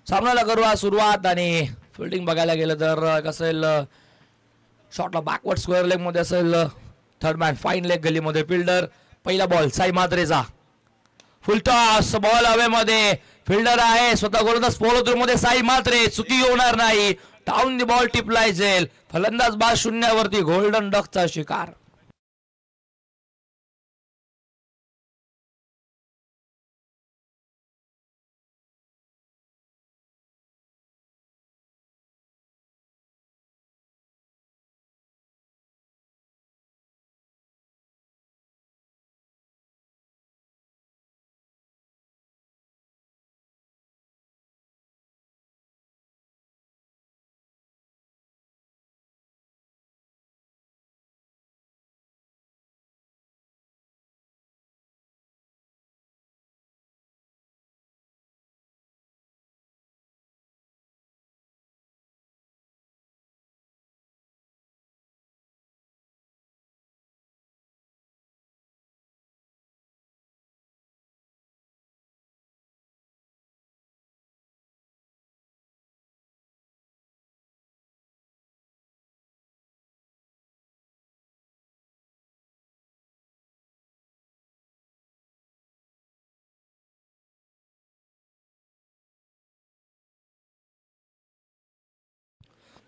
सामन्याला करूया सुरुवात. आणि फिल्डिंग बघायला गेलं तर असेल शॉटला बॅकवर्ड स्क्वेअर लेग मध्ये असेल थर्ड मॅन फाईन लेग गलीमध्ये फिल्डर. पहिला बॉल साई म्हात्रेचा फुल टॉस बॉल हवेमध्ये फिल्डर आहे स्वतः गोलंदाज फॉलो थ्रू मध्ये साई म्हात्रे चुकी होणार नाही. डाऊन दी बॉल टिपलाय जाईल. फलंदाज बाद शून्यावरती गोल्डन डकचा शिकार.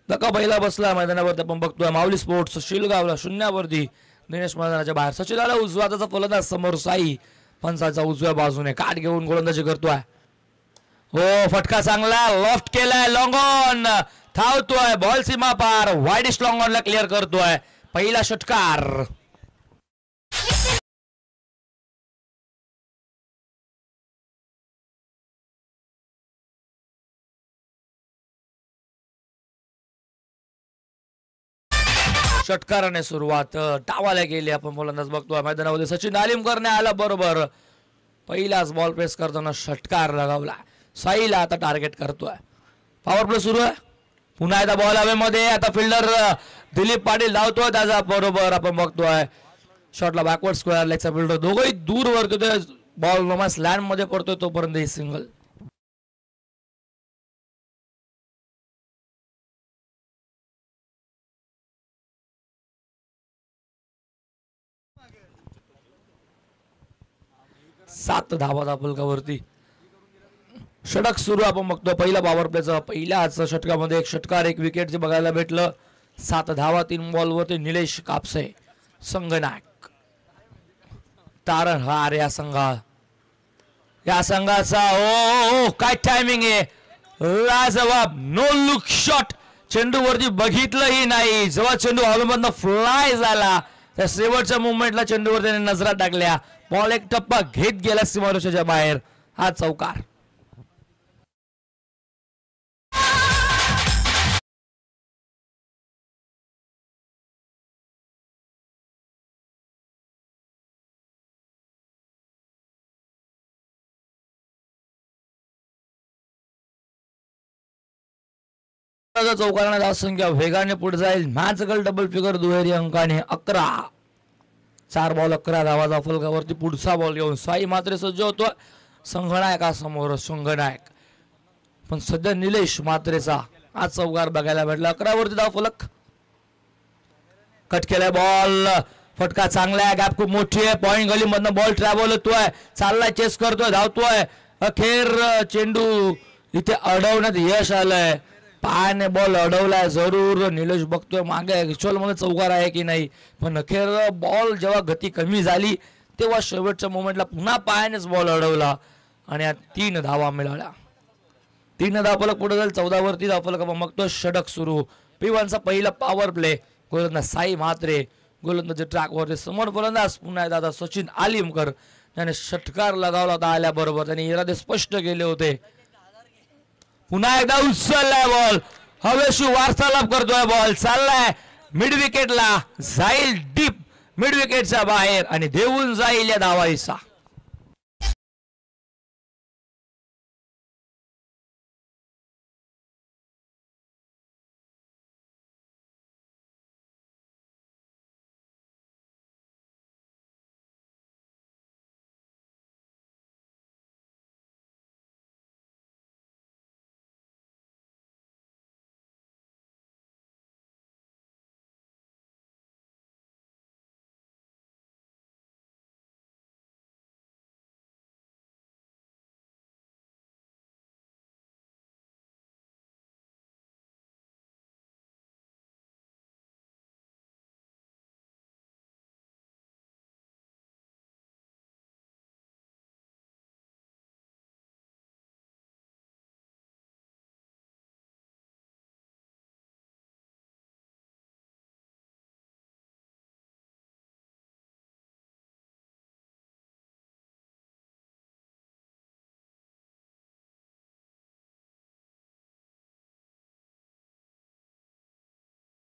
धक्का पहिला बसला मैदानावरती आपण बघतोय. माऊली स्पोर्ट्स शिलगावला शून्यावरती दिनेश मैदानाच्या बाहेर. सचिन आला उजवा त्याचा फलंदाज समोर साई पंचाचा उजव्या बाजूने काट घेऊन गोलंदाजी करतोय. हो फटका चांगला लॉफ्ट केलाय लॉंग ऑन धावतोय बॉल सीमा पार वाईडिश लॉंग ऑनला क्लिअर करतोय. पहिला षटकार. षटकाराने सुरुवात डावाला गेली. आपण फलंदाज बघतोय मैदानामध्ये सचिन आलिमकरने आला बरोबर. पहिलाच बॉल प्रेस करताना षटकार लगावला. साईला आता टार्गेट करतोय. पॉवर प्ले सुरू आहे. पुन्हा एकदा बॉल हवेमध्ये. आता फिल्डर दिलीप पाटील धावतोय त्याचा बरोबर. आपण बघतोय शॉटला बॅकवर्ड स्क्वेअर लेगचा फिल्डर दोघंही दूर वरतोय. बॉल नमास लँड मध्ये पडतोय तोपर्यंत ही सिंगल. सात धावा फलकावरती षटक सुरू आपण बघतो. पहिला पॉवर प्लेचा पहिल्याच षटकामध्ये एक षटकार एक विकेट जे बघायला भेटलं. 7 धावा 3 बॉलवरती निलेश कापसे संघनायक तारणहार या संघाचा. ओ काय टायमिंग आहे लाजवाब. नो लुक शॉट चेंडूवरती बघितलंही नाही. जेव्हा चेंडू हवेमधनं फ्लाय झाला त्या शेवटच्या मुवमेंटला चेंडूवर त्याने नजरा टाकल्या. बॉल एक टप्पा घेत गेला सीमारेषेच्या बाहेर. हा चौकार. चौकाराने धावसंख्या वेगाने पुढे जाईल. मॅजिकल डबल फिगर दुहेरी अंकाने 11. 4 बॉल 11 धावाचा फलकावरती पुढचा बॉल घेऊन साई मात्र सज्ज होतो संघनायकासमोर. संघनायक पण सध्या निलेश मात्रेचा आज चौकार बघायला भेटला. 11 वरती धाव फलक. कट केलाय बॉल. फटका चांगला आहे. गॅप खूप मोठी आहे. पॉइंट गली मधनं बॉल ट्रॅव्हल होतोय. चाललाय चेस करतोय धावतोय. अखेर चेंडू इथे अडवण्यात यश आलंय. पायाने बॉल अडवलाय जरूर. निलेश बघतोय मागे ऍक्च्युअल मध्ये चौकार आहे की नाही. पण अखेर बॉल जेव्हा गती कमी झाली तेव्हा शेवटच्या मोमेंटला पुन्हा पायानेच बॉल अडवला आणि 3 धावा मिळाल्या. 3 धावफलक पुढे जाईल. 14 वरती धावफलक आपण बघतोय. षटक सुरू. P1चा पहिला पॉवर प्ले. गोलंदाज साई म्हात्रे गोलंदाजी ट्रॅकवरती. समोर फलंदाज पुन्हा एकदा सचिन आलिमकर त्याने षटकार लगावला होता आल्याबरोबर. त्यांनी इरादे स्पष्ट केले होते. पुन्हा एकदा उचललाय बॉल. हवेशी वार्तालाप करतोय बॉल. चाललाय मिड विकेटला जाईल डीप मिड विकेटच्या बाहेर आणि देऊन जाईल या धावाईचा.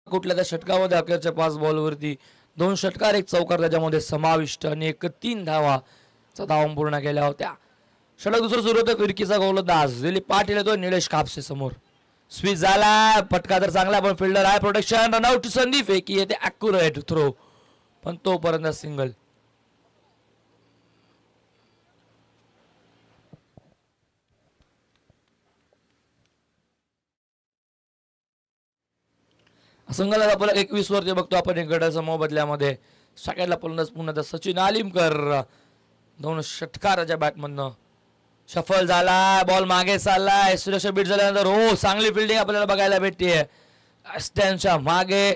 कुठल्या त्या षटकामध्ये अखेरच्या 5 बॉलवरती 2 षटकार 1 चौकार त्याच्यामध्ये समाविष्ट आणि 3 धावाचा धावा पूर्ण केल्या होत्या. षटक दुसरं सुरू होतं. फिरकीचा गोलंदाज दिलीप पाटील येतो निलेश कापसे समोर. स्विच झाला, फटका तर चांगला पण फिल्डर आहे प्रोटेक्शन. रनआउट संधी फेकी येते ॲक्युरेट थ्रो पण तोपर्यंत सिंगल. संघाला आपण 21 वरती बघतो आपण एक गटाच्या मोबदल्यामध्ये. सगळ्याला पुन्हा सचिन आलिमकर 2 षटकाराच्या बॅटमधनं सफल झाला. बॉल मागे चाललाय. सुरक्षा बीट झाल्यानंतर हो चांगली फिल्डिंग आपल्याला बघायला भेटते. स्टँडच्या मागे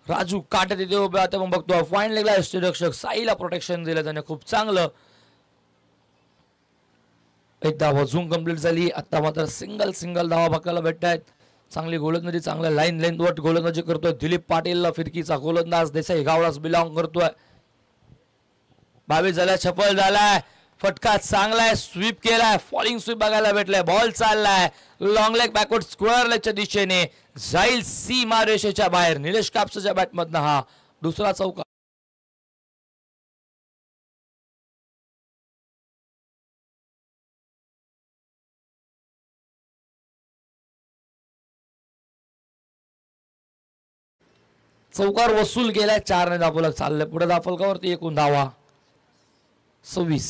राजू काटे तिथे उभे आता मग बघतो फाईन लेगला रक्षक साईला प्रोटेक्शन दिलं त्याने खूप चांगलं. एक धावा झूम कंप्लीट झाली. आता मात्र सिंगल धावा बघायला भेटत आहेत. चांगली गोलंदाजी चांगल्या लाईन वर गोलंदाजी करतोय दिलीप पाटील. फिरकीचा गोलंदाज देसाई गावलाच बिलॉंग करतोय. 22 झाला, सफल झालाय. फटका चांगलाय, स्वीप केलाय, फॉलिंग स्वीप बघायला भेटलाय. बॉल चाललाय लॉंग लेग बॅकवर्ड स्क्वेअर लेगच्या दिशेने जाईल सीमा रेषेच्या बाहेर. निलेश कापसेच्या बॅटमधनं हा दुसरा चौकार. चौकार वसूल केलाय. 4 ने दाफलक चाललंय पुढे दाफलकावरती 1 धावा 26.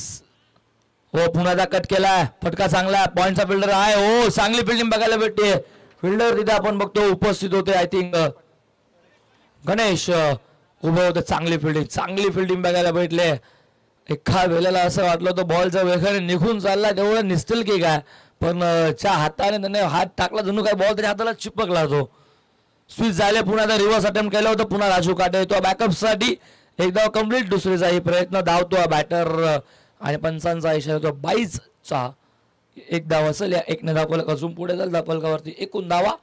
हो पुन्हा कट केलाय. फटका चांगला. पॉइंटचा फिल्डर आहे. हो चांगली फिल्डिंग बघायला भेटते. फिल्डर तिथे आपण बघतो उपस्थित होते. आय थिंक गणेश उभे होते. चांगली फिल्डिंग बघायला भेटले. एका वेळेला असं वाटलं होतं बॉलचा वेगाने निघून चालला तेवढं निसतील की काय पण च्या हाताने त्याने हात टाकला जणू काय बॉल त्याच्या हाताला चिपकला. तो स्विच झाले. पुन्हा रिव्हर्स अटेम्प्ट केलं होतं. पुन्हा राजू काटे येतो बॅकअप साठी. एकदा कंप्लीट दुसरीचाही प्रयत्न धावतो बॅटर आणि पंचांचा इशारा तो 22चा 1 धाव असेल. या 1 ने धावफलक अजून पुढे जाईल. धावफलकावरती 1 धावा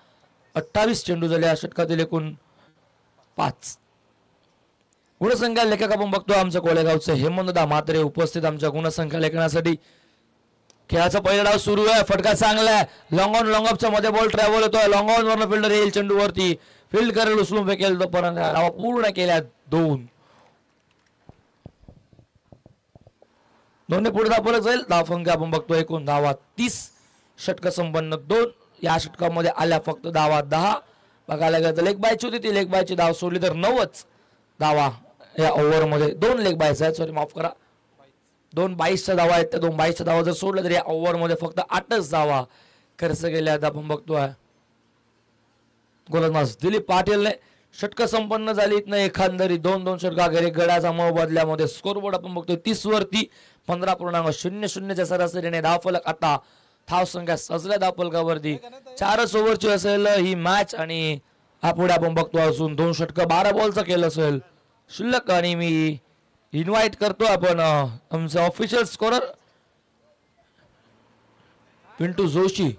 28 चेंडू झाले. या षटकातील 5 गुणसंख्या लेखक आपण बघतो आमच्या कोळेगावचे हेमंत म्हात्रे उपस्थित आमच्या गुणसंख्या लेखनासाठी. खेळाचा पहिला डाव सुरू आहे. फटका चांगला आहे. लॉंग ऑन लॉंग ऑफच्या मध्ये बॉल ट्रॅव्हल होतोय. लॉंग ऑन वरनं फिल्डर येईल चेंडूवरती फील्ड करेल उचलून फेकेल तो पर्यंत डाव पूर्ण केल्या 2 दोन्ही पुढे धावफलक जाईल. धावसंख्या आपण बघतो 1 धावा 30 षटक संपन्न 2. या षटकामध्ये आल्या फक्त धावा 10 बघायला गेलं तर लेग बायची होती ती लेग बायची धाव सोडली तर 9च धावा या ओव्हरमध्ये. 2 लेग बायच आहेत सॉरी माफ करा 2 22च्या धावा आहेत. त्या 2 22च्या धावा जर सोडल्या तर या ओव्हरमध्ये फक्त 8च धावा खर्च केल्या आहेत. आपण बघतोय गोलंदाज दिलीप पाटीलने षटक संपन्न झाली. इथनं एकंदरीत 2 षटका घरी गडाचा मोबदल्यामध्ये स्कोरबोर्ड आपण बघतोय 30 वरती 15.00 सरासरीने धावफलक. आता धावसंख्या सजल्या धावफलकावरती 4च ओव्हरची असेल ही मॅच आणि पुढे आपण बघतो अजून 2 षटक 12 बॉलचं केलं असेल शिल्लक. आणि मी इन्व्हाइट करतो आपण आमचे ऑफिशियल स्कोरर पिंटू जोशी.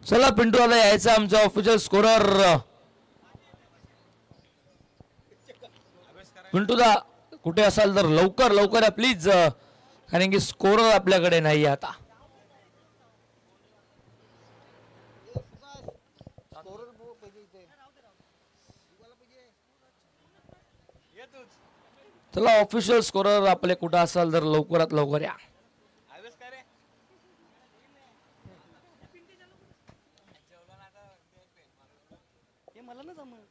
चला पिंटू आता यायचं आमचा ऑफिशियल स्कोरर. पिंटू दा कुठे असाल तर लवकर या प्लीज कारण की स्कोरर आपल्याकडे नाही आता. चला ऑफिशियल स्कोरर आपले कुठं असाल तर लवकरात लवकर या. मला ना जमलं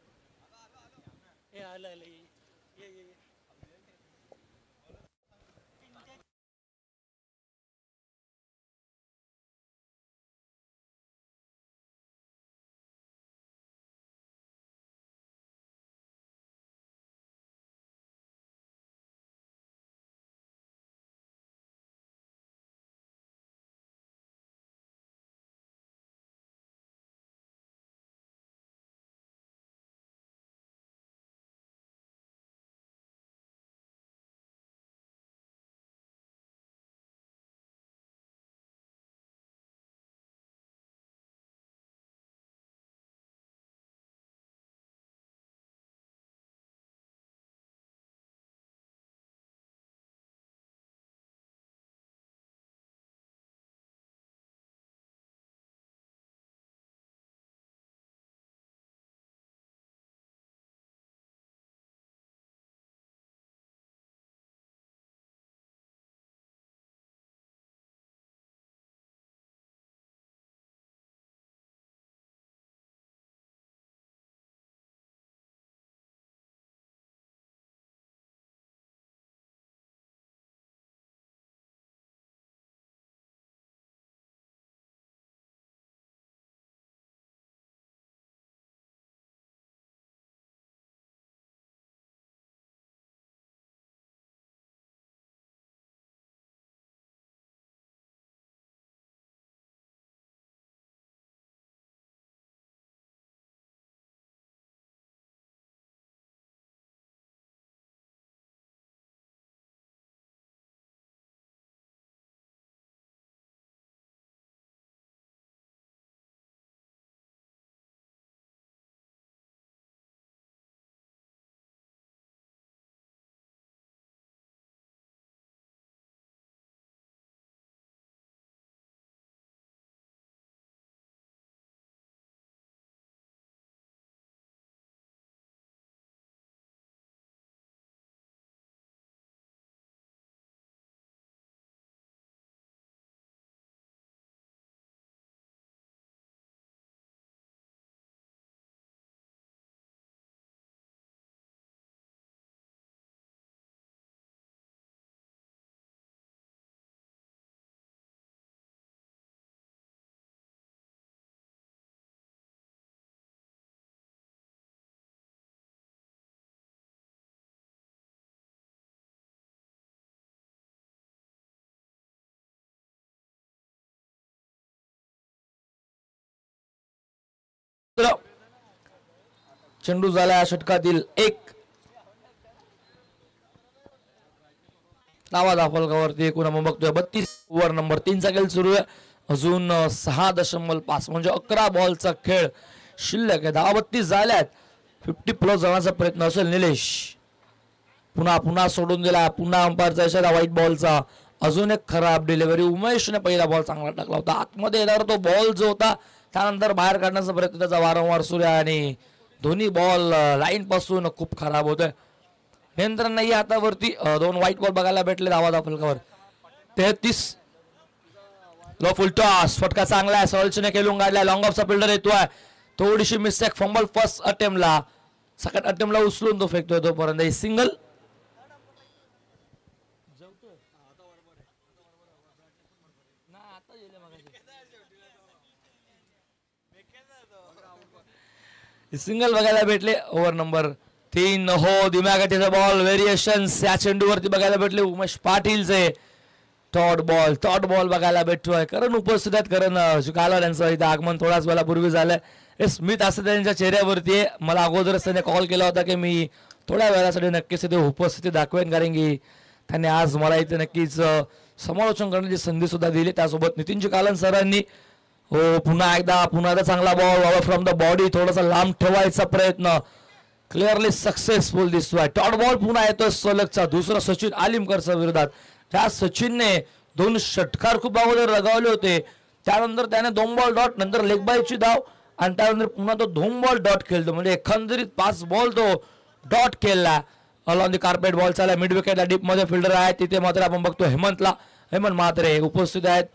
चेंडू झाला या षटकातील 1 धावा फलकावरती. एकूण आपण बघतोय 32 ओव्हर नंबर 3 चा खेळ सुरू आहे. अजून 6.5 म्हणजे 11 बॉलचा खेळ शिल्लक आहे. धावा 32 झाल्यात. 50 प्लस जाण्याचा प्रयत्न असेल निलेश. पुन्हा सोडून दिला. पुन्हा अंपायरचा इशारा व्हाईट बॉलचा. अजून एक खराब डिलिव्हरी. उमेशने पहिला बॉल चांगला टाकला होता. आतमध्ये येणार तो बॉल जो होता त्यानंतर बाहेर काढण्याचा प्रयत्न त्याचा वारंवार सुरू आहे आणि दोन्ही बॉल लाईन पासून खूप खराब होत आहे. नियंत्रण नाही हातावरती. 2 व्हाईट बॉल बघायला भेटले धावा फलकावर. 33 लो फुल टॉस. फटका चांगला आहे. सॉल्चने खेळून काढलाय. लॉंग ऑफचा फिल्डर येतोय. थोडीशी मिस्टेक. फंबल फर्स्ट अटेम्प्टला. सेकंड अटेम्प्टला उचलून तो फेकतोय तोपर्यंत सिंगल. सिंगल बघायला भेटले. Over number 3. हो दिमागाटीचा बॉल व्हेरिएशन्स या चेंडूवरती बघायला भेटले उमेश पाटीलचे. टॉट बॉल बघायला भेटतोय. कारण उपस्थित आहेत. कारण काल त्यांचं इथं आगमन थोड्याच वेळापूर्वी झालंय. हे स्मित असं त्यांच्या चेहऱ्यावरती आहे. मला अगोदरच त्याने कॉल केला होता की मी थोड्या वेळासाठी नक्कीच इथे उपस्थिती दाखवेन कारण की त्यांनी आज मला इथे नक्कीच समालोचन करण्याची संधी सुद्धा दिली. त्यासोबत नितीनजी कालन सरांनी हो पुन्हा एकदा चांगला बॉल फ्रॉम द बॉडी. थोडासा लांब ठेवायचा प्रयत्न. क्लिअरली सक्सेसफुल दिसतोय. टॉट बॉल पुन्हा येतोय सलगचा. दुसरा सचिन आलिमकरच्या विरोधात. त्या सचिनने 2 षटकार खूप अगोदर लगावले होते. त्यानंतर त्याने 2 बॉल डॉट. नंतर लेग बायची धाव आणि त्यानंतर पुन्हा तो 2 बॉल डॉट खेळतो. म्हणजे एकंदरीत 5 बॉल तो डॉट खेळला. ऑन द कार्पेट बॉल चालला. मिड विकेटला डीप मध्ये फिल्डर आहे. तिथे मात्र आपण बघतो हेमंत म्हात्रे उपस्थित आहेत.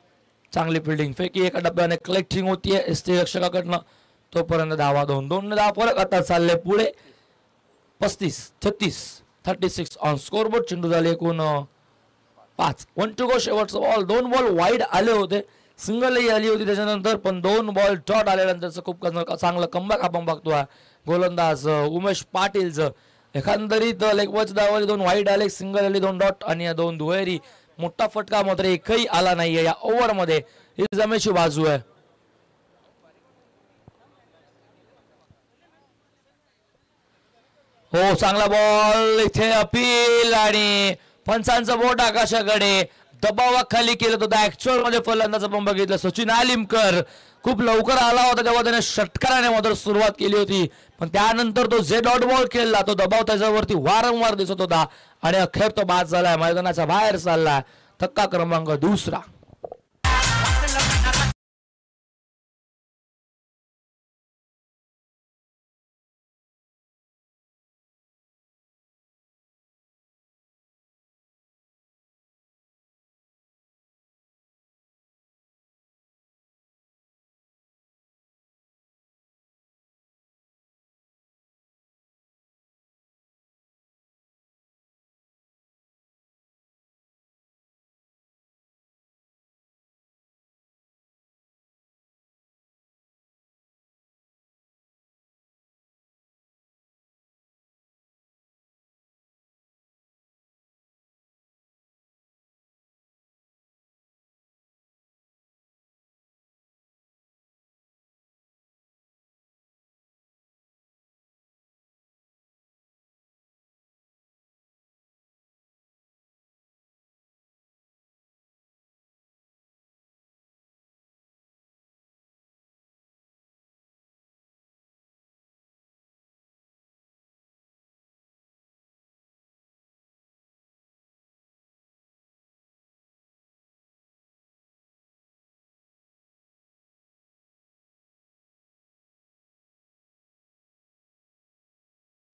चांगली फिल्डिंग. फेकी एका डब्याने कलेक्टिंग होतीये एसटी रक्षकाकडनं. तोपर्यंत धावा 2 धावा फरक. आता चालले पुढे 36 ऑन स्कोरबोर्ड. चेंडू झाले एकूण 5. 1 टू गो. शेवटचा बॉल. 2 बॉल वाईड आले होते. सिंगलही आली होती त्याच्यानंतर पण 2 बॉल डॉट आल्यानंतरचं खूप चांगलं कमबॅक आपण बघतोय गोलंदाज उमेश पाटीलचं. एकंदरीत लेगवॉच धावाले 2 वाईड आले. सिंगल आली 2 डॉट आणि 2 दुहेरी. मोठा फटका मात्र एकही आला नाहीये या ओव्हर मध्ये. ही जमेची बाजू आहे. हो चांगला बॉल. इथे अपील आणि पंचांचं बोट आकाशाकडे. दबावाखाली केलं होतं. ऍक्च्युअल मध्ये फलंदाज आपण बघितलं सचिन आलिमकर खूप लवकर आला होता तेव्हा त्याने षटकाराने मात्र सुरुवात केली होती. पण त्यानंतर तो जे डॉट बॉल खेळला तो दबाव त्याच्यावरती वारंवार दिसत होता आणि अखेर तो बाद झालाय. मैदानाच्या बाहेर चाललाय. धक्का क्रमांक 2.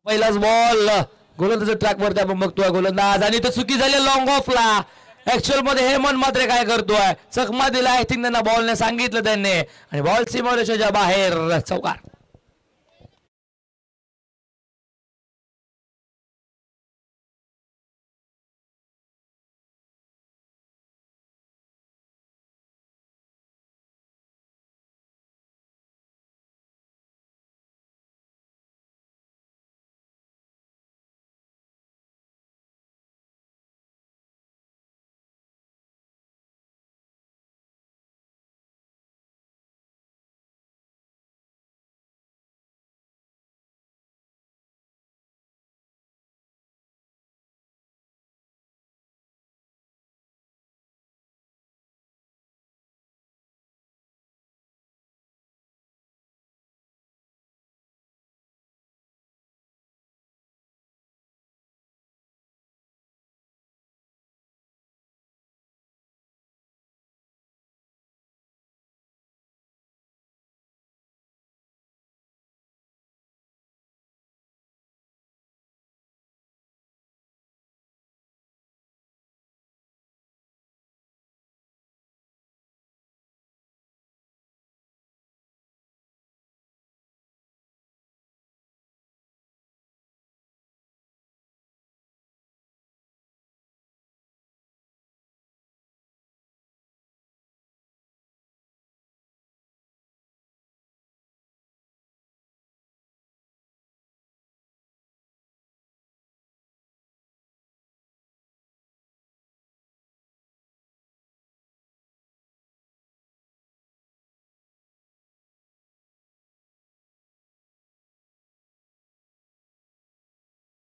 पहिलाच बॉल गोलंदाज ट्रॅक वरती आपण बघतोय गोलंदाज आणि तो चुकी झाली लॉंग ऑफला. ऍक्च्युअल मध्ये हेमंत मात्र काय करतोय चकमा दिला. आय थिंक त्यांना बॉलने सांगितलं त्यांनी आणि बॉल सीमारेषेच्या बाहेर. चौकार.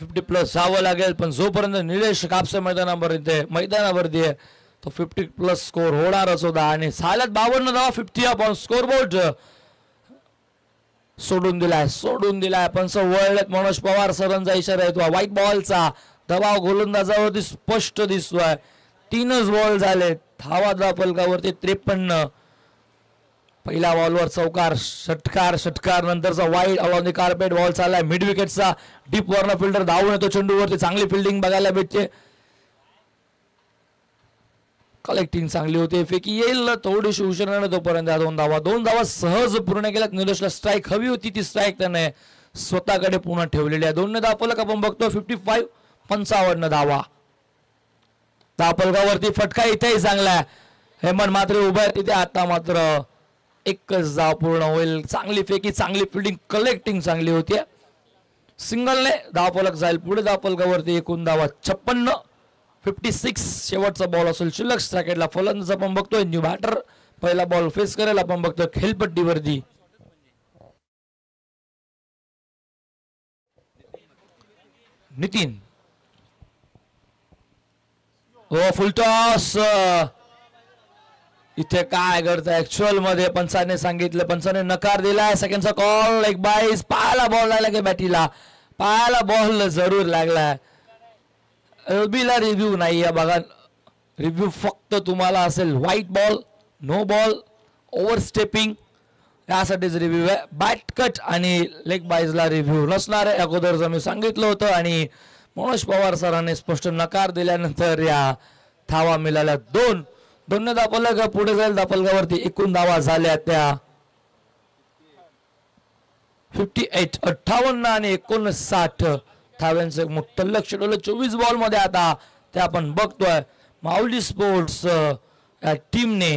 50 प्लस जावं लागेल, पण जोपर्यंत निलेश कापसे मैदानावरती आहे तो 50 प्लस स्कोर होणारच होता. आणि साल्यात 52 धावा, 50 अपॉन स्कोरबोर्ड सोडून दिलाय पंच वळलेत. मनोज पवार सरांचा इशारा येतो. व्हाईट बॉलचा दबाव गोलंदाजावरती स्पष्ट दिसतोय. 3च बॉल झाले. धावा फलकावरती 53. पहिल्या बॉलवर चौकार, षटकार नंतरचा wide alone the carpet ball चाललाय मिड विकेटचा. डीप वरनं फिल्डर धावून येतो चेंडूवरती. चांगली फिल्डिंग बघायला भेटते. कलेक्टिंग चांगली होते. फेकी येईल थोडीशी उशिराने तोपर्यंत 2 धावा सहज पूर्ण केल्यात. निलेशला स्ट्राईक हवी होती, ती स्ट्राईक त्याने स्वतःकडे पुन्हा ठेवलेली आहे. 2 धावा फलक आपण बघतो. 55 55 धावा. फलकावरती फटका इथेही चांगला आहे. हेमंत मात्र उभा आहे तिथे. आता मात्र एकच धाव पूर्ण होईल. चांगली फेकी, चांगली फिल्डिंग, कलेक्टिंग चांगली होती. सिंगलने धावफलक जाईल पुढे. धावफलकावरती एकूण धावा 56. 56 शेवटचा बॉल असेल शिल्लक. स्ट्रायकेटला फलंदाज आपण बघतोय. न्यू बॅटर पहिला बॉल फेस करेल. आपण बघतोय खेळपट्टीवरती नितीन. हो फुल टॉस. इथे काय करतं ऍक्च्युअल मध्ये पंचाने सांगितलं, पंचाने नकार दिलाय. सेकंडचा कॉल. एक बाईस. पायाला बॉल लागला की बॅटीला, पायाला बॉल जरूर लागलाय. एलबीला रिव्ह्यू नाही आहे बघा. रिव्ह्यू फक्त तुम्हाला असेल wide ball, no ball, over stepping यासाठीच रिव्ह्यू आहे. बॅट कट आणि लेग बाईजला रिव्ह्यू नसणार आहे अगोदर मी सांगितलं होतं. आणि मनोज पवार सरांनी स्पष्ट नकार दिल्यानंतर या धावा मिळाल्या. 2 धावफलक पुढे जाईल. धावफलकावरती एकूण धावा झाल्या त्या 58. 58 आणि 59 धाव्यांचं मोठं लक्ष ठेवलं 24 बॉल मध्ये. आता ते आपण बघतोय माऊली स्पोर्ट्स या टीमने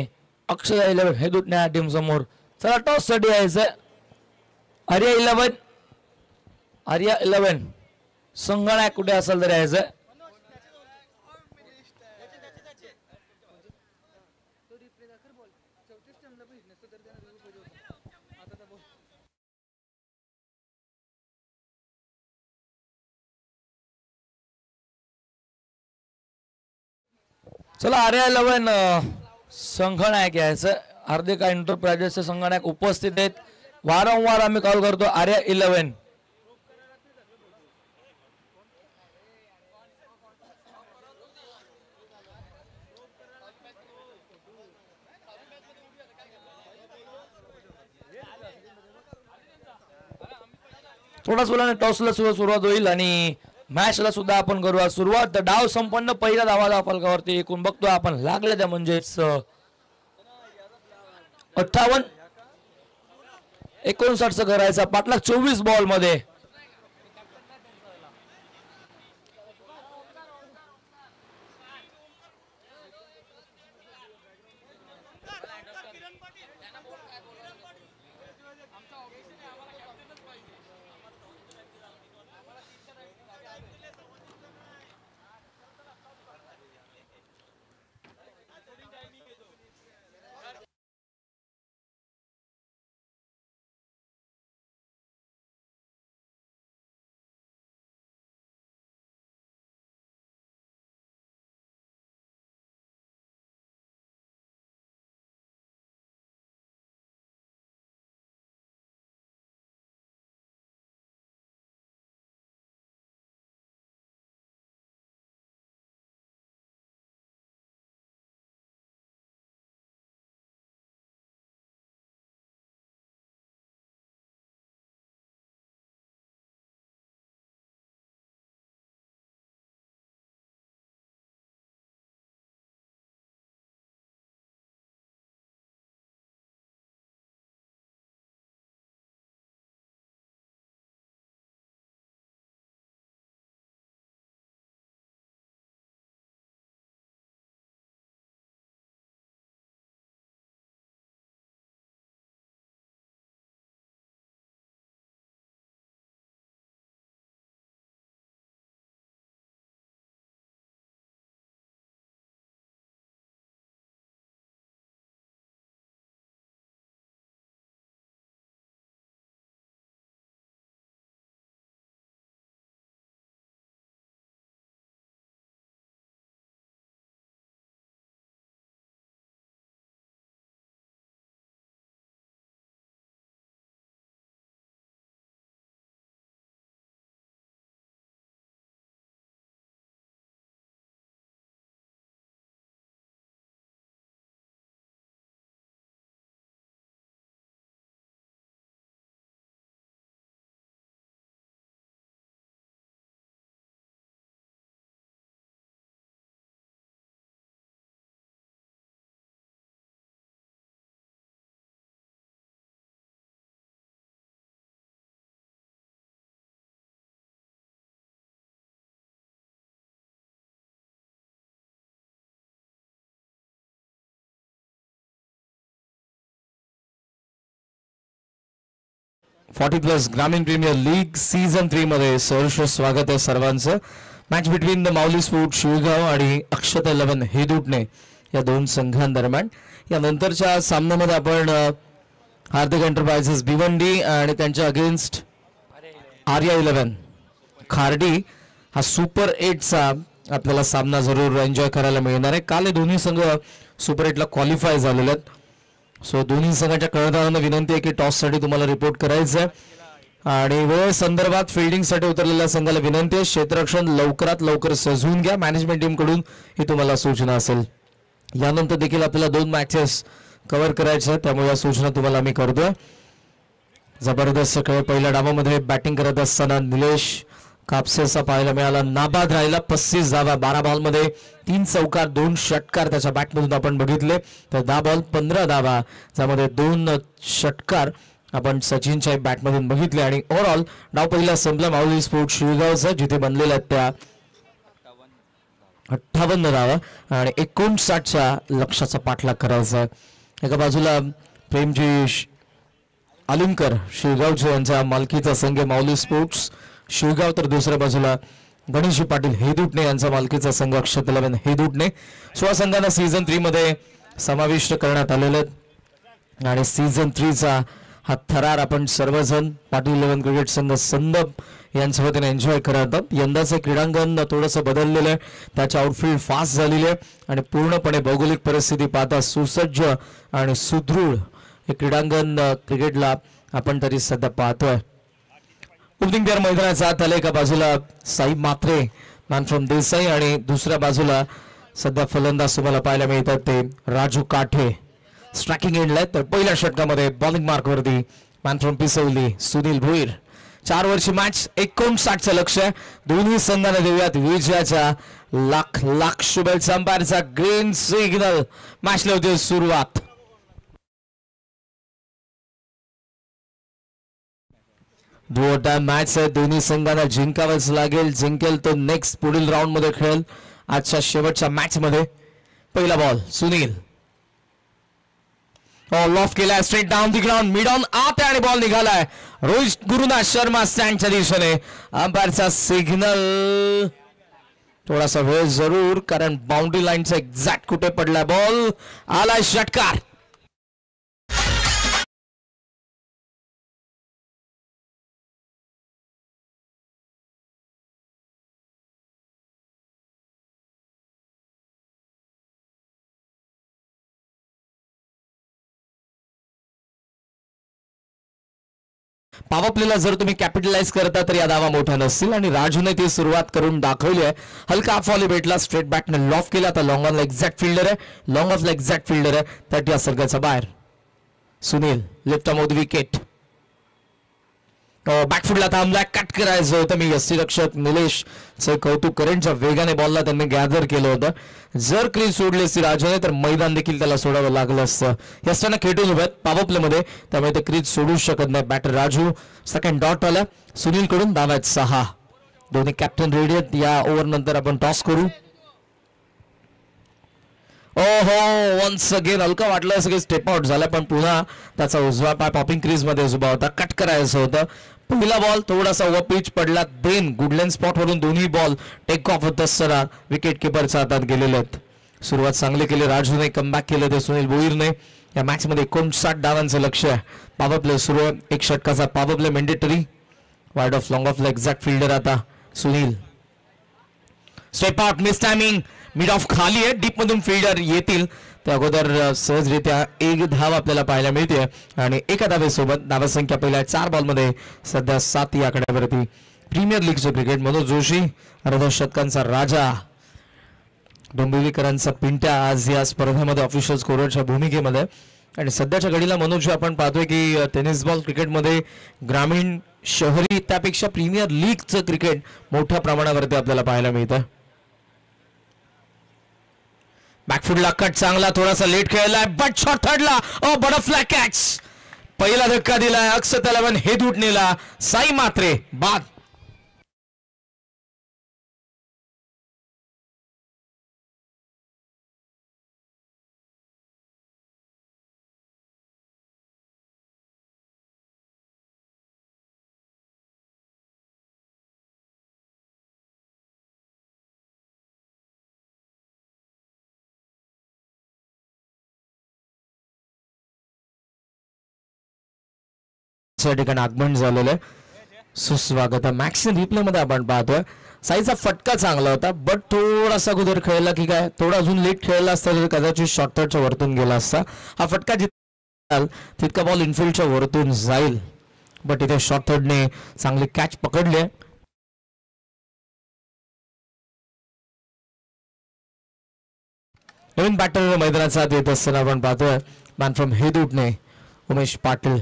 अक्षय 11 हे दुटण्या टीम समोर. चला टॉस साठी यायचंय. आर्या 11 संगणक कुठे असेल तर यायचंय. चला आर्या 11 संगणक यायचं. हार्दिक एंटरप्राइजेसचे संगणक उपस्थित आहेत. वारंवार आम्ही कॉल करतो आर्या 11. थोडाच वेळाने टॉसला सुरुवात होईल आणि मॅचला सुद्धा आपण करूया सुरुवात. डाव संपन्न. पहिल्या धावा फलकावरती एकूण बघतोय आपण लागले त्या म्हणजेच 58. 59 करायचा पाटलाग 24 बॉल मध्ये. 40+ ग्रामीण प्रीमियर लीग सीझन 3 मध्ये सहर्ष स्वागत आहे सर्वांचं. Match between the Mauli sport Shivgaon आणि अक्षता 11 हेदुटणे या दोन संघांदरम्यान. या नंतरच्या सामन्यामध्ये आपण हार्दिक एंटरप्राइजेस भिवंडी आणि त्यांच्या अगेन्स्ट आर्या 11 खार्डी हा सुपर 8चा आपल्याला सामना जरूर एन्जॉय करायला मिळणार आहे. काल हे दोन्ही संघ सुपर 8ला क्वालिफाय झालेले आहेत. सो दोन्ही संघाच्या कर्णधारांना विनंती आहे की टॉससाठी तुम्हाला रिपोर्ट करायचं आहे आणि वेळ संदर्भात फिल्डिंगसाठी उतरलेल्या संघाला विनंती आहे क्षेत्ररक्षण लवकरात लवकर सजवून घ्या. मॅनेजमेंट टीमकडून ही तुम्हाला सूचना असेल. यानंतर देखील आपल्याला 2 मॅचेस कव्हर करायचे आहेत, त्यामुळे या सूचना तुम्हाला आम्ही करतोय. जबरदस्त खेळ पहिल्या डावामध्ये बॅटिंग करत असताना निलेश कापसेचा पाहायला मिळाला. नाबाद राहिला 35 धावा 12 बॉलमध्ये 3 चौकार 2 षटकार त्याच्या बॅटमधून आपण बघितले. तर 10 बॉल 15 धावा ज्यामध्ये 2 षटकार आपण सचिनच्या बॅटमधून बघितले आणि ओव्हरऑल डाव पहिला संपला माऊली स्पोर्ट शिवगावचा जिथे बनलेल्या त्या 58 धावा आणि 59च्या लक्ष्याचा पाठलाग करायचा आहे. एका बाजूला प्रेमजी आलिमकर शिवगावचे यांच्या मालकीचा संघ माऊली स्पोर्ट्स शिवगाव, तर दुसऱ्या बाजूला गणेशजी पाटील हेदुटणे यांचा मालकीचा संघ अक्षत 11 हेदुटणे. 16 संघांना सीझन 3 मध्ये समाविष्ट करण्यात आलेले आहेत आणि सीझन 3चा हा थरार आपण सर्वजण पाटील 11 क्रिकेट संघ संदप यांच्या वतीने एन्जॉय करत आहोत. यंदाचं क्रीडांगण थोडंसं बदललेलं आहे, त्याची आउटफील्ड फास्ट झालेली आहे आणि पूर्णपणे भौगोलिक परिस्थिती पाहता सुसज्ज आणि सुदृढ हे क्रीडांगण क्रिकेटला आपण तरी सध्या पाहतोय. ओपनिंग पेअर मैदानाचा आत आले. एका बाजूला साई मात्रे मॅन फ्रॉम देसाई आणि दुसऱ्या बाजूला सध्या फलंदाज तुम्हाला पाहायला मिळतात ते राजू काठे स्ट्रायकिंग एंडला आहेत. तर पहिल्या षटकामध्ये बॉलिंग मार्कवरती मॅन फ्रॉम पिसवली सुनील भोईर. 4 वर्षी मॅच 59चं लक्ष आहे. दोन्ही संघांना देऊयात विजयाच्या लाख लाख शुभेच्छा. अंपायरचा ग्रीन सिग्नल. मॅचला होते सुरुवात. दुअटा मॅच आहे. दोन्ही संघांना जिंकावंच लागेल. जिंकेल तो नेक्स्ट पुढील राऊंड मध्ये खेळेल आजच्या शेवटच्या मॅच मध्ये. पहिला बॉल सुनील लॉफ केलाय straight down the ground mid on आत आणि बॉल निघालाय रोहित गुरुनाथ शर्मा स्टँडच्या दिशेने. अंपायरचा सिग्नल. थोडासा वेळ जरूर कारण बाउंड्री लाईनचा एक्झॅक्ट कुठे पडलाय बॉल. आलाय षटकार. पॉवर प्लेला जर तुम्ही कॅपिटलाइज करता तर या धावा मोठ्या नसतील आणि राजूने ती सुरुवात करून दाखवली आहे. हलका ऑफ वॉली भेटला स्ट्रेट बॅटने लॉफ केला. आता लॉंग ऑनला एक्झॅक्ट फिल्डर आहे. लॉंग ऑफला एक्झॅक्ट फिल्डर आहे. त्यात या सर्कलचा बाहेर सुनील लेफ्ट ऑफ विकेट. बॅकफुटला थांबलाय. कट करायचं होतं. मी यष्टीरक्षक निलेशचं कौतुक करेनच्या वेगाने बॉलला त्यांनी गॅदर केलं होतं. जर क्रीज सोडली असती राजूने तर मैदान देखील त्याला सोडावं लागलं असतं. यस्टांना खेटून उभ्यात पॉवर प्ले मध्ये त्यामुळे ते क्रीज सोडू शकत नाही. बॅटर राजू. सेकंड डॉट आला सुनील कडून. धावा आहेत 6. दोन्ही कॅप्टन रेडी आहेत. या ओव्हर नंतर आपण टॉस करू. ओहो वन्स अगेन हलका वाटलं असं की स्टेप आउट झाला पण पुन्हा त्याचा उजवा पाय पॉपिंग क्रीज मध्ये उभा होता. कट करायचं होतं. पहिला बॉल थोडासा ओव्हर पिच पडला. देन गुडलँड स्पॉट वरून दोन्ही बॉल टेक ऑफ होत असताना विकेट किपरच्या हातात गेलेले आहेत. सुरुवात चांगली केली राजूने. कमबॅक केलं ते सुनील भोईरने. या मॅच मध्ये 59 धावांचं लक्ष आहे. पॉवर प्ले सुरू आहे. 1 षटकाचा power play mandatory. Wide of long off exact fielder आता Sunil. Step out miss timing. Mid off खाली आहे. डीप मधून फिल्डर येतील त्या अगोदर सहजरित्या 1 धाव आपल्याला पाहायला मिळते आणि एका धावेसोबत धावसंख्या पहिल्या 4 बॉलमध्ये सध्या 7 या आकड्यावरती. प्रीमियर लीगचे क्रिकेट मनोज जोशी अर्धशतकांचा राजा डोंबिवलीकरांचा पिंट्या आज या स्पर्धेमध्ये ऑफिशियल स्कोररच्या भूमिकेमध्ये. आणि सध्याच्या घडीला मनोज आपण पाहतोय की टेनिस बॉल क्रिकेटमध्ये ग्रामीण शहरी त्यापेक्षा प्रीमियर लीगचं क्रिकेट मोठ्या प्रमाणावरती आपल्याला पाहायला मिळतं. बॅकफुटला कट चांगला थोडासा लेट खेळलाय बट शॉट थर्डला. Butterfly catch. पहिला धक्का दिलाय अक्षत 11 हेदुटणेला. साई मात्रे बाद. या ठिकाणी आगमन झालेलं आहे. सुस्वागत. मॅक्स रिप्ले मध्ये आपण पाहतोय साईचा फटका चांगला होता, बट थोडासा अगोदर खेळला की काय, थोडा अजून लेट खेळला असता तर कदाचित शॉर्टकटच्या वरतून गेला असता. हा फटका तितका बॉल इनफिल्डच्या वरतून जाईल, बट इथे शॉर्ट थर्डने चांगली कॅच पकडली आहे. नवीन बॅटर मैदानाचा येत असताना आपण पाहतोय man from Hedutane Umesh Patil.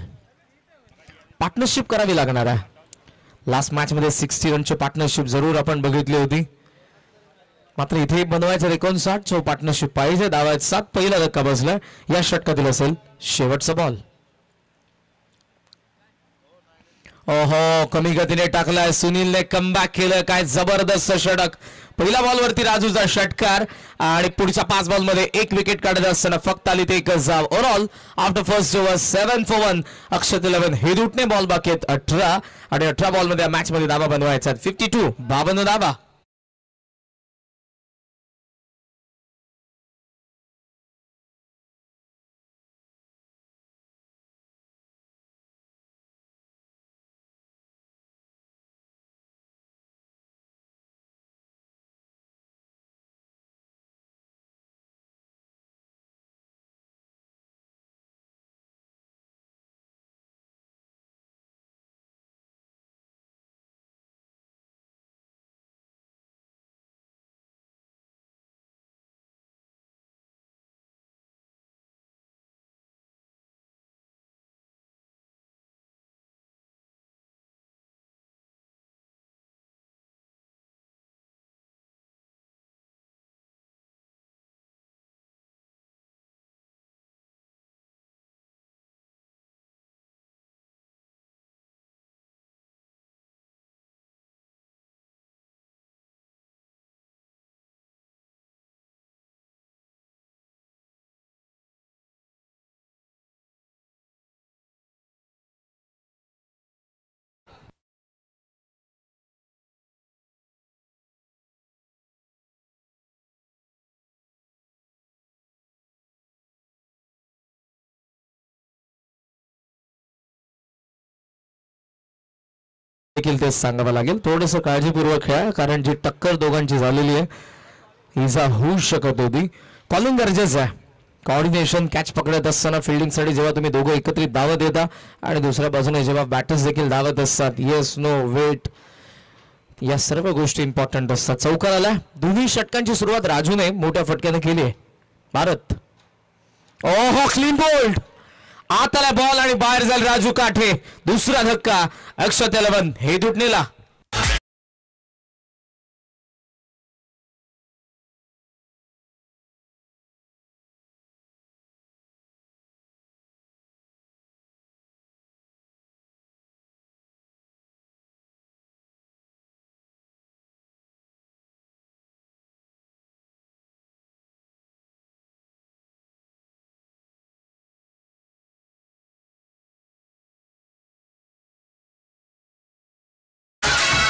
Partnership करावी लागणार आहे. लास्ट मॅच मध्ये 60 रनची पार्टनरशिप जरूर आपण बघितली होती, मात्र इथे बनवायचं 59 पार्टनरशिप पाहिजे. धावायत 7. पहिला धक्का बसला. या षटकातील असेल शेवटचा बॉल. ओहो, कमी गतीने टाकलाय सुनीलने, कमबॅक केलं. काय जबरदस्त षटक. पहिल्या बॉलवरती राजूचा षटकार आणि पुढच्या 5 बॉलमध्ये 1 विकेट काढत असताना फक्त आली ते 1 धाव. Overall after first over 7 for 1. Akshata 11 Hedutane ball बाकी आहेत 18 आणि 18 बॉलमध्ये मॅच मध्ये धावा बनवायचा 52. 52 धावा. देखील तेच सांगावं लागेल. थोडंसं काळजीपूर्वक खेळा, कारण जी टक्कर दोघांची झालेली आहे इजा होऊ शकत होती. कॉलिंग गरजेचं आहे. कॉर्डिनेशन, कॅच पकडत असताना फिल्डिंगसाठी जेव्हा तुम्ही दोघं एकत्रित धावत येता आणि दुसऱ्या बाजूने जेव्हा बॅटर्स देखील धावत असतात, येस नो वेट, या सर्व गोष्टी इम्पॉर्टंट असतात. चौकार आला. दोन्ही षटकांची सुरुवात राजूने मोठ्या फटक्याने केली आहे. भारत. ओहो, क्लीन बोल्ड. आत आला बॉल आणि बाहेर झाला राजू काठे. दुसरा धक्का अक्षत 11 हेदूटनेला.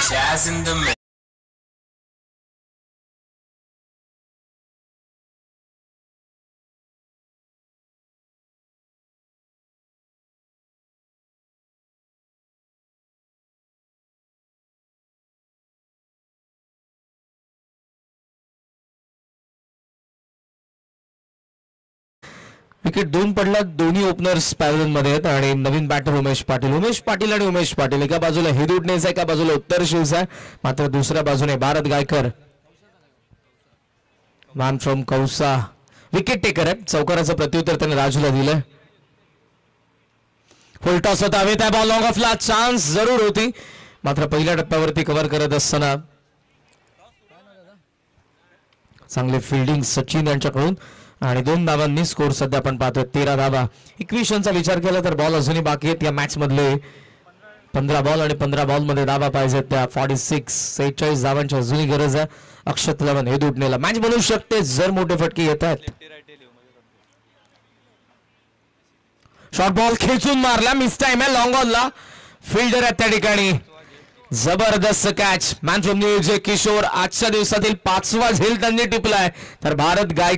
Jazz in the mix. Wicket 2 पडला. दोन्ही ओपनर्स पॅव्हलियन मध्ये आहेत आणि नवीन बॅटर उमेश पाटील. उमेश पाटील एका बाजूला हेदूटनेच आहे, एका बाजूला उत्तर शिवसा आहे, मात्र दुसऱ्या बाजूने Bharat Gaikar man from Kausa wicket taker आहे. चौकाराचं प्रत्युत्तर त्याने राजूला दिलं. फुल टॉस होता. हवेत आहे बॉल. लॉंग ऑफला चान्स जरूर होती, मात्र पहिल्या टप्प्यावरती कव्हर करत असताना चांगले फिल्डिंग सचिन यांच्याकडून आणि 2 धावांनी स्कोर सध्या आपण पाहतोय 13 धावा. इक्वेशनचा विचार केला तर बॉल अजूनही बाकी आहेत. या मॅच मधले 15 बॉल आणि 15 बॉल मध्ये धावा पाहिजेत. त्या 46 धावांची अजूनही गरज आहे. अक्षत 11 हेदूटनेला मॅच बनवू शकते जर मोठे फटके येतात. शॉर्ट बॉल खेचून मारला. मिस टाइम आहे. लॉंग ऑनला फिल्डर आहे त्या ठिकाणी. जबरदस्त कॅच. मॅन फ्रॉम न्यूझे किशोर आजच्या दिवसातील 5वा झेल त्यांनी टिपलाय. तर भारत गाय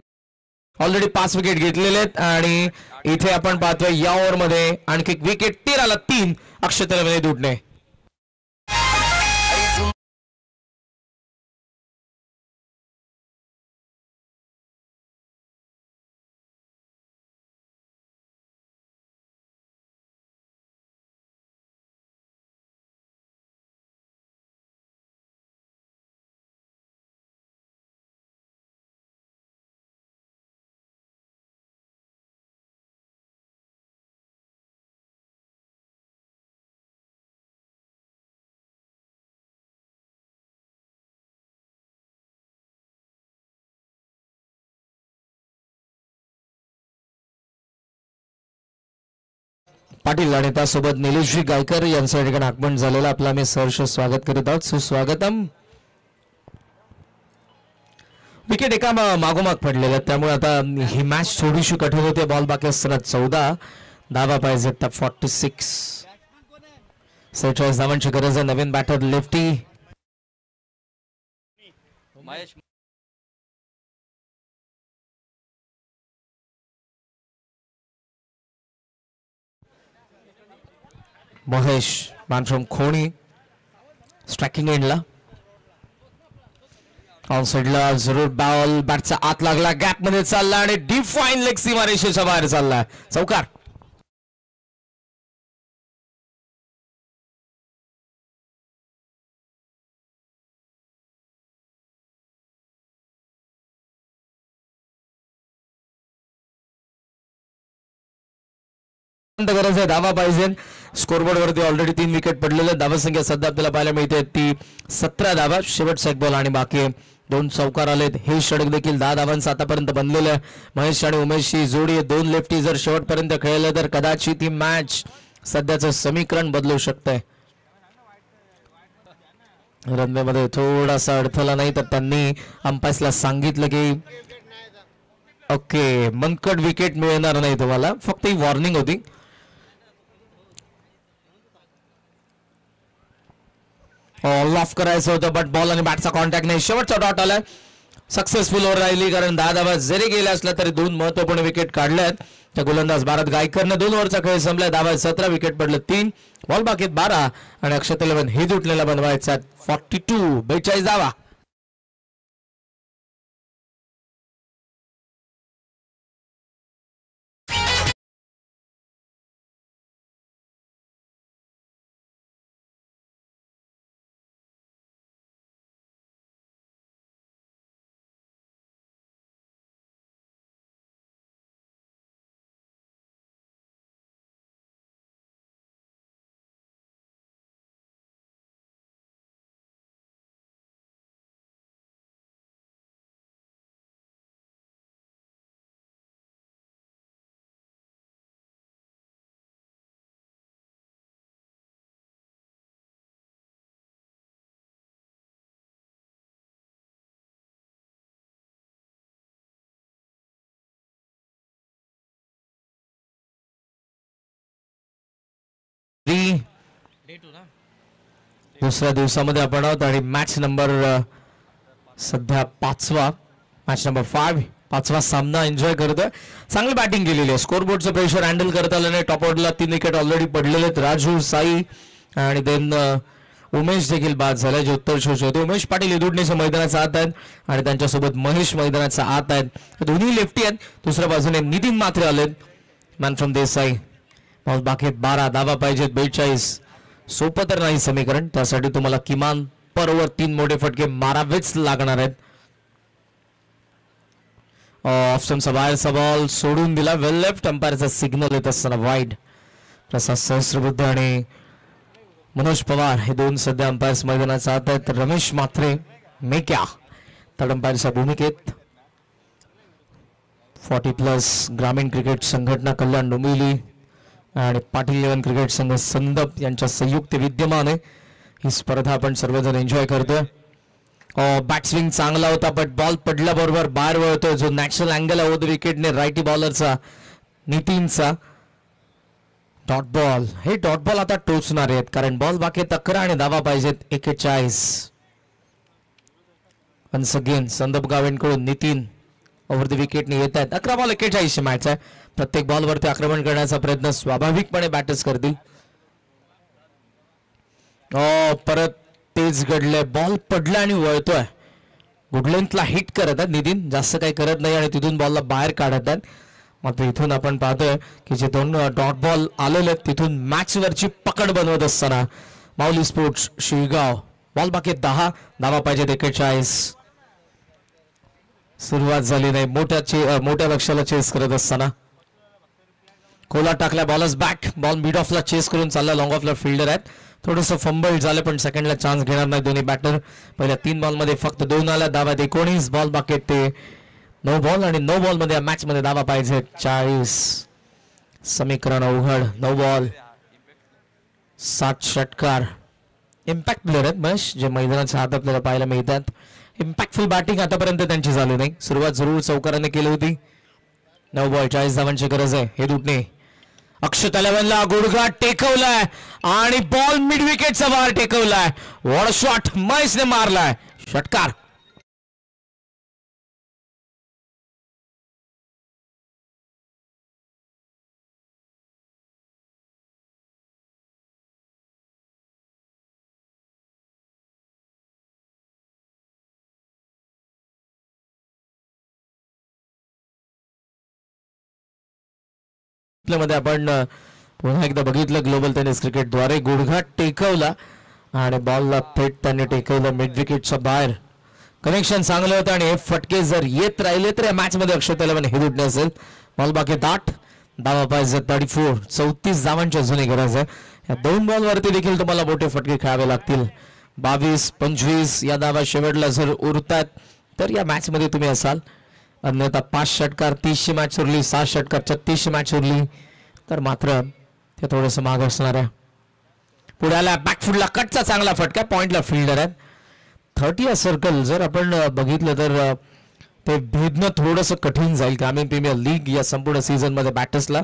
ऑलरेडी 5 विकेट घेतलेले आहेत आणि इथे आपण पाहतोय या ओव्हरमध्ये आणखी विकेट 13 ला 3 अक्षत हेदूटने. पाटील आणि त्यासोबत निलेशजी गायकर यांचं ठिकाणी आगमन झालेलं आपलं आम्ही सहर्ष स्वागत करीत आहोत. सुस्वागतम. विकेट एका मागोमाग पडलेल्या त्यामुळे आता ही मॅच थोडीशी कठीण होते. बॉल बाकी असताना 14 धावा पाहिजे. 46 46 धावांची गरज आहे. नवीन batter lefty Mahesh from Khoni striking एंडला. ऑन साइडला जरूर बॉल बॅटचा आत लागला. गॅप मध्ये चालला आणि डिफाईन लेग सीमा रेषेच्या बाहेर चालला. चौकार. गरज आहे. धावा पाहिजे. स्कोरबोर्ड वरती ऑलरेडी 3 विकेट पडलेले. धावा संख्या सध्या आपल्याला पाहायला मिळते ती 17 धावा. शेवटचा एक बॉल आणि बाकी 2 चौकार आलेत. हे षटक देखील 10 धावांचं आतापर्यंत बनलेलं आहे. महेश आणि उमेशची जोडी 2 लेफ्टी जर शेवटपर्यंत खेळले तर कदाचित ही मॅच सध्याचं समीकरण बदलू शकतंय. रनवेमध्ये थोडासा अडथळा नाही तर त्यांनी अंपायर्सला सांगितलं की ओके मनकट विकेट मिळणार नाही तुम्हाला. फक्त ही वॉर्निंग होती. लॉफ करायचं होतं बट बॉल आणि बॅटचा कॉन्टॅक्ट नाही. शेवटचा डॉट आलाय. सक्सेसफुल ओव्हर राहिली कारण 10 धावा जरी गेल्या असल्या तरी 2 महत्वपूर्ण विकेट काढल्यात. त्या गोलंदाज भारत गायकरने 2 ओव्हरचा खेळ संपलाय. धावा 17 विकेट पडले 3 बॉल बाकी 12 आणि अक्षत 11 हे तुटलेला बनवायचा 42 42 धावा. दुसऱ्या दिवसामध्ये आपण आहोत आणि मॅच नंबर सध्या 5वा मॅच नंबर 5 5वा सामना एन्जॉय करतोय. चांगली बॅटिंग केलेली आहे. स्कोरबोर्डचं प्रेशर हँडल करता आलं नाही. टॉप ऑर्डरला 3 विकेट ऑलरेडी पडलेले आहेत. राजू साई आणि देन उमेश देखील बाद झाला जे उत्तर शोष होते. उमेश पाटील येदुडणेच्या मैदानाचा आत आहेत आणि त्यांच्यासोबत महेश मैदानाचा आत आहेत. दोन्ही लेफ्टी आहेत. दुसऱ्या बाजूने नितीन मात्रे आलेत. Man from Desai. बाकी 12 धावा पाहिजेत. 42 सोपं तर नाही समीकरण. त्यासाठी तुम्हाला किमान पर ओव्हर 3 मोठे फटके मारावेच लागणार आहेत. ऑप्शनचा बाहेरचा बॉल सोडून दिला. वेल लेफ्ट. अंपायरचा सिग्नल येत असताना वाईड. प्रसाद सहस्रबुद्धे आणि मनोज पवार हे 2 सध्या अंपायर्स मैदानाचा आत आहेत. रमेश मात्रे मेक्या थर्ड अंपायरच्या भूमिकेत. 40+ ग्रामीण क्रिकेट संघटना कल्याण डोंबिवली आणि पाटील 11 क्रिकेट संघ संदप यांच्या संयुक्त विद्यमाने ही स्पर्धा आपण सर्वजण एन्जॉय करतोय. बॅट्सविंग चांगला होता बट बॉल पडल्याबरोबर बाहेर वळतोय. जो नॅचरल अँगल आहे होता विकेटने रायटी बॉलरचा नितीनचा. Dot ball. हे डॉट बॉल आता टोचणार आहेत कारण बॉल बाकी 11 आणि धावा पाहिजेत 41. वन्स अगेन संदप गावेंकडून नितीन ओव्हर द विकेटने येत आहेत. 11 बॉल 41 मॅच आहे. प्रत्येक बॉलवरती आक्रमण करण्याचा प्रयत्न स्वाभाविकपणे बॅटर्स करतील. परत तेच घडलंय. बॉल पडला आणि वळतोय. गुड लेंथला हिट करत आहेत नितीन, जास्त काही करत नाही आणि तिथून बॉलला बाहेर काढत आहेत. मात्र इथून आपण पाहतोय की जे दोन डॉट बॉल आलेले आहेत तिथून मॅच वरची पकड बनवत असताना माऊली स्पोर्ट्स शिळगाव. बॉल बाकी 10 धावा पाहिजेत 41. सुरुवात झाली नाही. मोठ्या लक्ष्याला चेस करत असताना खोला टाकला. बॉलच बॅक. बॉल मिड ऑफला चेस करून चालला. लॉंग ऑफला फिल्डर आहेत. थोडंसं फंबल झालं पण सेकंडला चान्स घेणार नाही दोन्ही बॅटर. पहिल्या 3 बॉलमध्ये फक्त 2 आल्या. धावा 19. बॉल बाकी ते 9 बॉल आणि 9 बॉल मध्ये मॅच मध्ये धावा पाहिजे 40. समीकरण अवघड. 9 बॉल 7 षटकार. इम्पॅक्ट प्लेअर आहेत महेश जे मैदानाच्या हात आपल्याला पाहायला मिळतात. इम्पॅक्टफुल बॅटिंग आतापर्यंत त्यांची झाली नाही. सुरुवात जरूर चौकाराने केली होती. 9 बॉल 40 धावांची गरज आहे. हे दुटणे अक्षत 11ला गुडघा टेकवलाय आणि बॉल मिड विकेटचा बाहेर टेकवलाय. वॉट शॉट महेशने मारलाय. षटकार. मध्ये आपण पुन्हा एकदा बघितलं ग्लोबल टेनिस क्रिकेटद्वारे गुडघा टेकवला आणि बॉलला थेट त्यांनी टेकवलं मिड विकेटच्या बाहेर. कनेक्शन चांगलं होतं आणि हे फटके जर येत राहिले तर या मॅच मध्ये अक्षत 11 हे दुटणे असेल. बॉल बाकी 8 धावा पाहिजे 34 धावांची अजूनही गरज आहे. या 2 बॉलवरती देखील तुम्हाला मोठे फटके खेळावे लागतील. 22-25 या धावा शेवटला जर उरतात तर या मॅच मध्ये तुम्ही असाल. अन्यथा 5 षटकार 30ची मॅच उरली. 6 षटकार 36ची मॅच उरली तर मात्र ते थोडंसं माग असणार आहे. पुढे आला बॅकफुटला कटचा चांगला फटका. पॉइंटला फिल्डर आहे. 30 सर्कल जर आपण बघितलं तर ते भेदणं थोडंसं कठीण जाईल. ग्रामीण प्रीमियर लीग या संपूर्ण सीझन मध्ये बॅटर्सला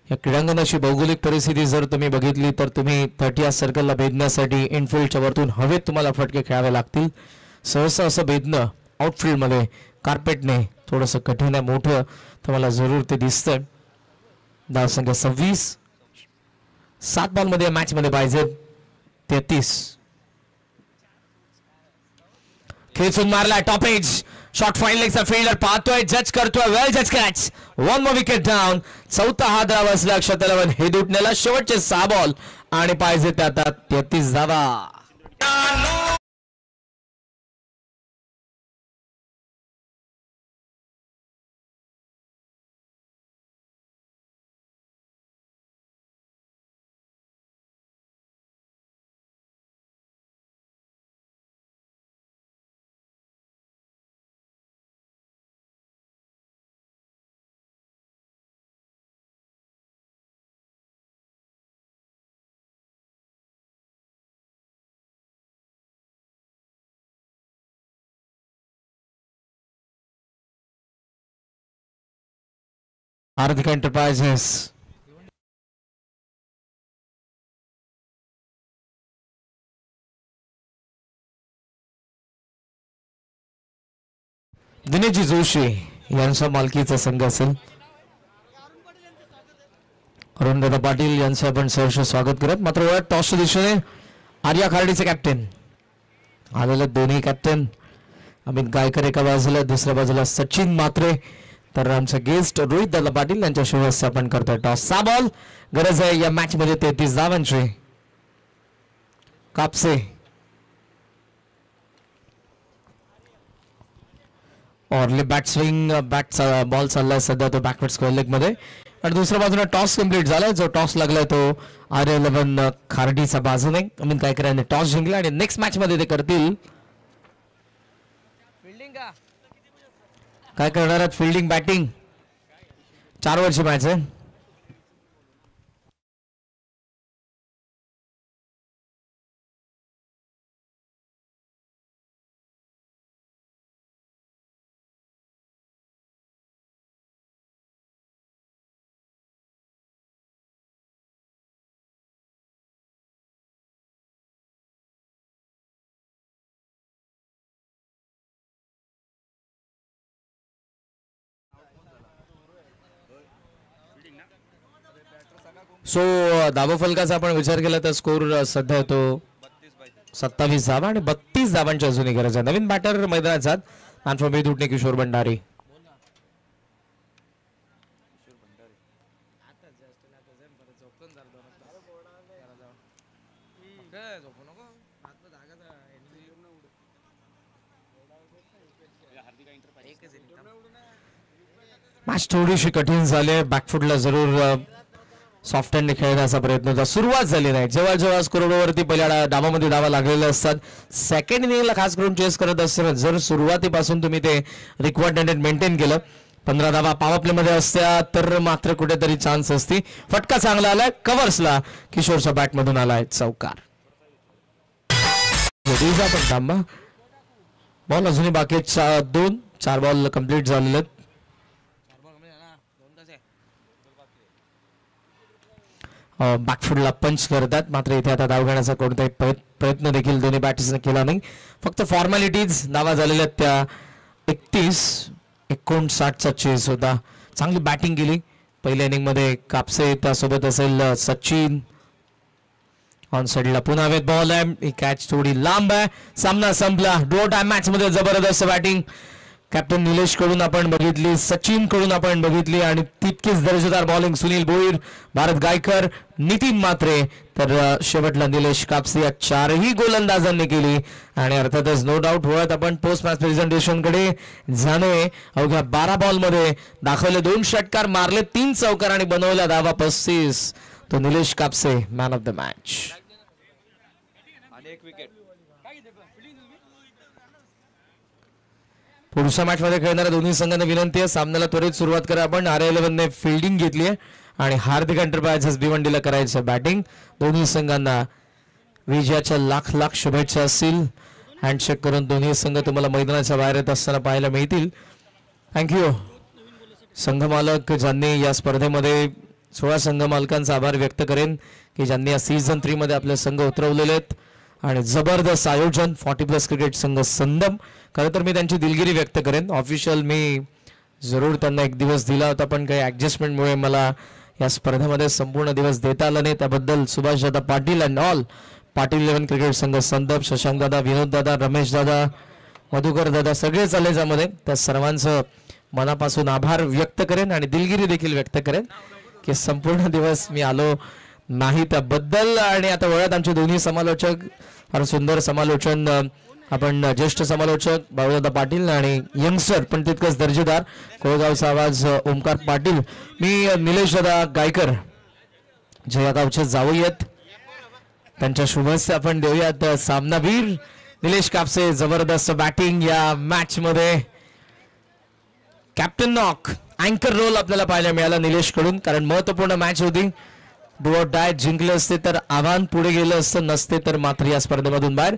या क्रीडांगणाची भौगोलिक परिस्थिती जर तुम्ही बघितली तर तुम्ही 30 सर्कलला भेदण्यासाठी इनफिल्डच्या वरतून हवेत तुम्हाला फटके खेळावे लागतील. सहसा असं भेदणं आउटफिल्डमध्ये कार्पेटने थोडंसं कठीण आहे. मोठं तुम्हाला जरूर ते दिसतंय. धावसंख्या 26. 7 बॉलमध्ये मॅच मध्ये पाहिजे 33. खेचून मारला टॉप एज. शॉट फाईन लेगचा फिल्डर पाहतोय. जज करतोय. वेल जज कॅच. 1 more wicket down. 4था हा धावा असला अक्षत 11 हे दुटण्याला. शेवटचे 6 बॉल आणि पाहिजे ते आता 33 धावा. हार्दिक एंटरप्राइजेस दिनेशजी जोशी यांच्या मालकीचा संघ असेल. अरुणदादा पाटील यांचं आपण सहर्ष स्वागत करत. मात्र टॉसच्या दिशेने आर्या खार्डीचे कॅप्टन आलेले. दोन्ही कॅप्टन अमित गायकर एका बाजूला, दुसऱ्या बाजूला सचिन मात्रे. तर आमचा गेस्ट रोहित दादा पाटील यांच्या शुभेच्छा आपण करतोय. टॉस 6 बॉल गरज आहे या मॅच मध्ये 33 धावांची. कापसे ऑरले बॅट स्विंग. बॉल चाललाय सध्या तो बॅकवर्ड स्क्वेअर लेग मध्ये आणि दुसऱ्या बाजूने टॉस कम्प्लीट झालाय. जो टॉस लागलाय तो R11 खार्डीचा बाजूने. अमित गायकर यांनी टॉस जिंकला आणि नेक्स्ट मॅच मध्ये ते करतील काय करणार आहेत. फिल्डिंग बॅटिंग 4 ओव्हरची मॅच आहे. सो धावा फलकाचा आपण विचार केला तर स्कोर सध्या तो 27 धावा आणि 32 धावांची अजूनही गरज आहे. नवीन बॅटर मैदानात man from Hedutane Kishor Bhandari. Match थोडीशी कठीण झाली. बॅकफुटला जरूर सॉफ्ट हँड खेळण्याचा प्रयत्न होता. सुरुवात झाली नाही. जेव्हा जेव्हा स्कोरवरती पहिल्या डावामध्ये डावा लागलेले असतात, सेकंड इनिंगला खास करून चेस करत असताना जर सुरुवातीपासून तुम्ही ते रिक्वायर्ड रन मेंटेन केलं, 15 धावा पॉवर प्ले मध्ये असत्या तर मात्र कुठेतरी चान्स असती. फटका चांगला आलाय कव्हर्सला. किशोरच्या बॅट मधून आलाय चौकार. पण थांबा. बॉल अजूनही बाकी 4 बॉल कंप्लीट झालेले आहेत. बॅकफुटला पंच करतात, मात्र इथे आता धाव घेण्याचा कोणताही प्रयत्न देखील दोन्ही बॅटर्सने केला नाही. फक्त फॉर्मॅलिटीज. धावा झालेल्या त्या 31-59चा चेस होता. चांगली बॅटिंग केली पहिल्या इनिंग मध्ये. कापसे त्यासोबत असेल सचिन. ऑन साइडला पुन्हा वेद बॉल आहे. ही कॅच थोडी लांब आहे. सामना संपला. ड्रॉ टाइम मॅच मध्ये जबरदस्त बॅटिंग कॅप्टन निलेश कडून आपण बघितली, सचिन कडून आपण बघितली आणि तितकीच दर्जेदार बॉलिंग सुनील भोईर, भारत गायकर, नितीन मात्रे तर शेवटला निलेश कापसे या 4ही गोलंदाजांनी केली. आणि अर्थातच नो डाऊट वळत आपण पोस्ट मॅच प्रेझेंटेशन कडे जाणे. अवघ्या 12 बॉल मध्ये दाखवले 2 षटकार, मारले 3 चौकार आणि बनवल्या धावा 35. तो Nilesh Kapse man of the match. पुढच्या मॅच मध्ये खेळणाऱ्या दोन्ही संघांना विनंती आहे, सामन्याला त्वरित सुरुवात करा. आपण RL11 ने फिल्डिंग घेतली आहे आणि हार्दिक एंटरप्राइजेस भिवंडीला करायचं बॅटिंग. दोन्ही संघांना विजयाच्या लाख शुभेच्छा असतील. हँडशेक करून दोन्ही संघ तुम्हाला मैदानाच्या बाहेर येत असताना पाहायला मिळतील. थँक्यू संघ मालक ज्यांनी या स्पर्धेमध्ये 16 संघ मालकांचा आभार व्यक्त करेन की ज्यांनी या सीझन 3 मध्ये आपले संघ उतरवलेले आहेत. आणि जबरदस्त आयोजन 40+ क्रिकेट संघ संदम. खरं तर मी त्यांची दिलगिरी व्यक्त करेन. ऑफिशियल मी जरूर त्यांना 1 दिवस दिला होता, पण काही ॲडजस्टमेंटमुळे मला या स्पर्धेमध्ये संपूर्ण दिवस देता आला नाही. त्याबद्दल Subhash Dada Patil and all Patil 11 cricket संघ संदप, शशांक दादा, विनोद दादा, रमेश दादा, मधुकर दादा सगळेच आले ज्यामध्ये. त्या सर्वांचं मनापासून आभार व्यक्त करेन आणि दिलगिरी देखील व्यक्त करेन की संपूर्ण दिवस मी आलो नाही त्याबद्दल. आणि आता वळत आमचे दोन्ही समालोचक, फार सुंदर समालोचन आपण ज्येष्ठ समालोचक बाळूदादा पाटील आणि यंगस्टर पण तितकंच दर्जेदार कोळगावचा आवाज ओमकार पाटील. मी निलेश दादा गायकर जे या गावचे जावई आहेत त्यांच्या शुभेच्छा आपण देऊयात. सामनावीर निलेश कापसे जबरदस्त बॅटिंग या मॅच मध्ये. कॅप्टन नॉक अँकर रोल आपल्याला पाहायला मिळाला निलेश कडून, कारण महत्वपूर्ण मॅच होती. Do or die. जिंकले असते तर आव्हान पुढे गेलं असतं, नसते तर मात्र या स्पर्धेमधून बाहेर.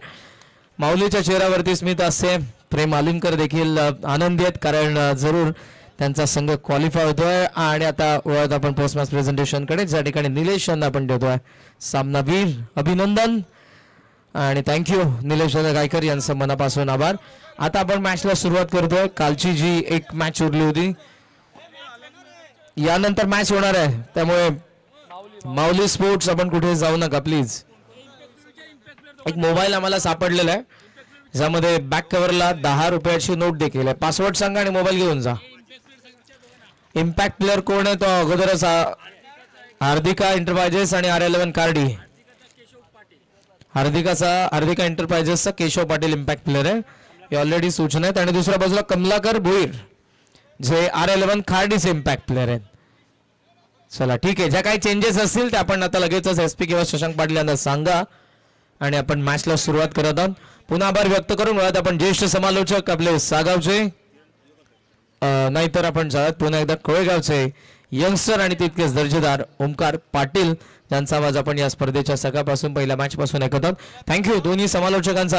माऊलीच्या चेहऱ्यावरती स्मित असे. प्रेम आलिमकर देखील आनंदी आहेत कारण जरूर त्यांचा संघ क्वालिफाय होतोय. आणि आता वळत आपण पोस्ट मॅच प्रेझेंटेशन कडे ज्या ठिकाणी निलेश यांना आपण देतोय सामनावीर अभिनंदन आणि थँक्यू निलेश गायकर यांचं मनापासून आभार. आता आपण मॅचला सुरुवात करतोय. कालची जी एक मॅच उरली होती यानंतर मॅच होणार आहे, त्यामुळे माऊली स्पोर्ट्स आपण कुठे जाऊ नका प्लीज. एक मोबाईल आम्हाला सापडलेला आहे ज्यामध्ये बॅक कव्हरला 10 रुपयाची नोट देखील आहे. पासवर्ड सांगा आणि मोबाईल घेऊन जा. इम्पॅक्ट प्लेअर कोण आहे तो अगोदरच हार्दिका एंटरप्राइजेस आणि RL11 कार्डी. हार्दिका एंटरप्राइजेसचा केशव पाटील इम्पॅक्ट प्लेअर आहे, हे ऑलरेडी सूचना आहेत. आणि दुसऱ्या बाजूला कमलाकर भोईर जे RL11 खार्डीचे इम्पॅक्ट प्लेअर आहेत. चला ठीक आहे, ज्या काही चेंजेस असतील ते आपण आता लगेचच SP किंवा शशांक पाटील यांना सांगा आणि आपण मॅचला सुरुवात करत आहोत. पुन्हा आभार व्यक्त करून वळत आपण ज्येष्ठ समालोचक आपले सागावचे नाहीतर आपण जाऊयात पुन्हा एकदा कोळेगावचे यंगस्टर आणि तितकेच दर्जेदार ओमकार पाटील ज्यांचा आवाज आपण या स्पर्धेच्या सकाळपासून पहिल्या मॅच पासून ऐकत आहोत. थँक्यू दोन्ही समालोचकांचा.